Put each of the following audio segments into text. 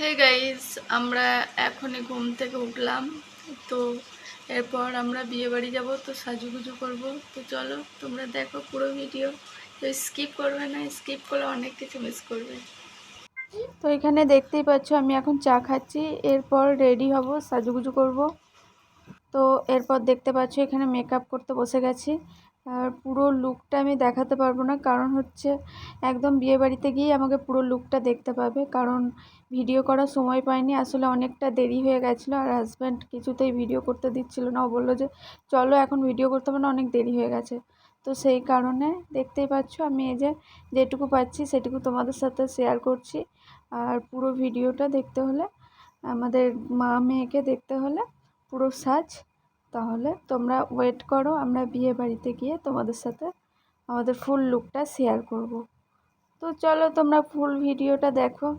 Hey guys, আমরা এখনই ঘুম থেকে উঠলাম। তো এরপর আমরা বিয়ে বাড়ি যাবো, তো সাজুগুজু করব। তো চলো তোমরা দেখো পুরো ভিডিও, তো স্কিপ করবে না, স্কিপ করলে অনেক কিছু মিস করবে। তো এখানে দেখতেই পাচ্ছ আমি এখন চা খাচ্ছি, এরপর রেডি হব, সাজুগুজু করব। তো এরপর দেখতে পাচ্ছ এখানে মেকআপ করতে বসে গেছি। আর পুরো লুকটা আমি দেখাতে পারবো না, কারণ হচ্ছে একদম বিয়ে বাড়িতে গিয়ে আমাকে পুরো লুকটা দেখতে পাবে, কারণ ভিডিও করার সময় পাইনি। আসলে অনেকটা দেরি হয়ে গেছিলো, আর হাজব্যান্ড কিছুতেই ভিডিও করতে দিচ্ছিল না। ও বললো যে চলো এখন ভিডিও করতে হবে না, অনেক দেরি হয়ে গেছে। তো সেই কারণে দেখতেই পাচ্ছ আমি এই যে যেটুকু পাচ্ছি সেটুকু তোমাদের সাথে শেয়ার করছি। আর পুরো ভিডিওটা দেখতে হলে, আমাদের মা মেয়েকে দেখতে হলে পুরো সাজ, তাহলে তোমরা ওয়েট করো, আমরা বিয়ে বাড়িতে গিয়ে তোমাদের সাথে আমাদের ফুল লুকটা শেয়ার করব। তো চলো তোমরা ফুল ভিডিওটা দেখো।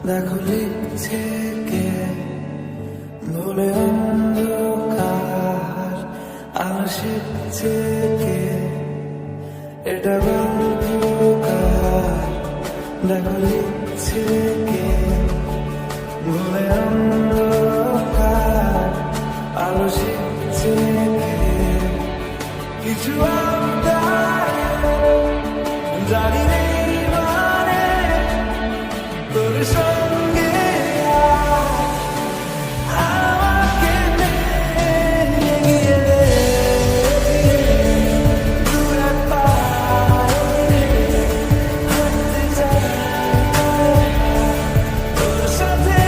দেখো লিখছে কে ভুলে অন্ধকার আসছে কে, এটা গল্পকার। দেখো লিখছে কে ভুলে অন্ধকার আসছে কে, কিছু জানি নেই মানে তোর সঙ্গে আমাকে নিয়ে গিয়ে দূরে পায়ে হাঁটতে চাই তোর সাথে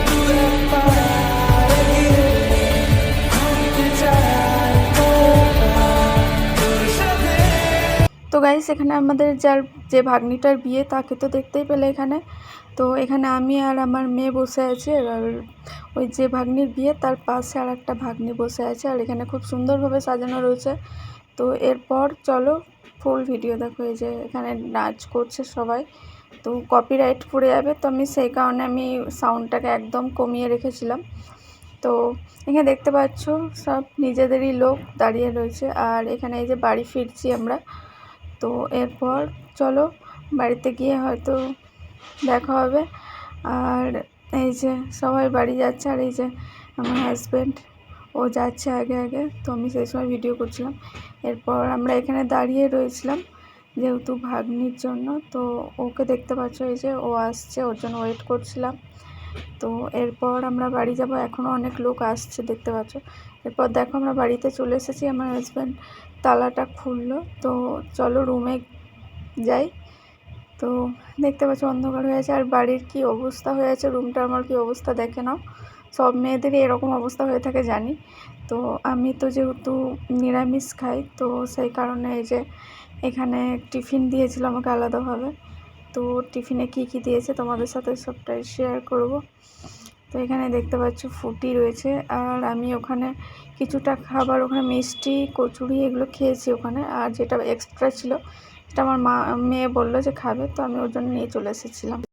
দূরে পায়ে হাঁটতে চাই তোর সাথে। তো গাইস, এখানে আমাদের যে ভাগ্নিটার বিয়ে তাকে তো দেখতেই পেলে এখানে। তো এখানে আমি আর আমার মেয়ে বসে আছি, আর ওই যে ভাগ্নির বিয়ে তার পাশে আর একটা ভাগ্নি বসে আছে, আর এখানে খুব সুন্দরভাবে সাজানো রয়েছে। তো এরপর চলো ফুল ভিডিও দেখো। এই যে এখানে নাচ করছে সবাই, তো কপিরাইট পড়ে যাবে, তো আমি সেই কারণে আমি সাউন্ডটাকে একদম কমিয়ে রেখেছিলাম। তো এখানে দেখতে পাচ্ছ সব নিজেদেরই লোক দাঁড়িয়ে রয়েছে, আর এখানে এই যে বাড়ি ফিরছি আমরা। তো এরপর চলো বাড়িতে গিয়ে হয়তো দেখা হবে। আর এই যে সবাই বাড়ি যাচ্ছে, আর এই যে আমার হাজব্যান্ড ও যাচ্ছে আগে আগে, তো আমি সেই সময় ভিডিও করছিলাম। এরপর আমরা এখানে দাঁড়িয়ে রয়েছিলাম যেহেতু ভাগ্নির জন্য, তো ওকে দেখতে পাচ্ছ এই যে ও আসছে, ওর জন্য ওয়েট করছিলাম। তো এরপর আমরা বাড়ি যাব, এখনও অনেক লোক আসছে দেখতে পাচ্ছ। এরপর দেখো আমরা বাড়িতে চলে এসেছি, আমার হাজব্যান্ড তালাটা খুললো। তো চলো রুমে যাই। তো দেখতে পাচ্ছ অন্ধকার হয়ে আছে, আর বাড়ির কি অবস্থা হয়ে আছে, রুমটা আমার কি অবস্থা দেখে নাও। সব মেয়েদেরই এরকম অবস্থা হয়ে থাকে জানি। তো আমি তো যেহেতু নিরামিষ খাই, তো সেই কারণে এই যে এখানে টিফিন দিয়েছিল আমাকে আলাদাভাবে। তো টিফিনে কি কি দিয়েছে তোমাদের সাথে সবটাই শেয়ার করব। তো এখানে দেখতে পাচ্ছ ফুটি রয়েছে, আর আমি ওখানে কিছুটা খাবার, ওখানে মিষ্টি কচুরি এগুলো খেয়েছি ওখানে, আর যেটা এক্সট্রা ছিল সেটা আমার মেয়ে বললো যে খাবে, তো আমি ওর জন্য নিয়ে চলে এসেছিলাম।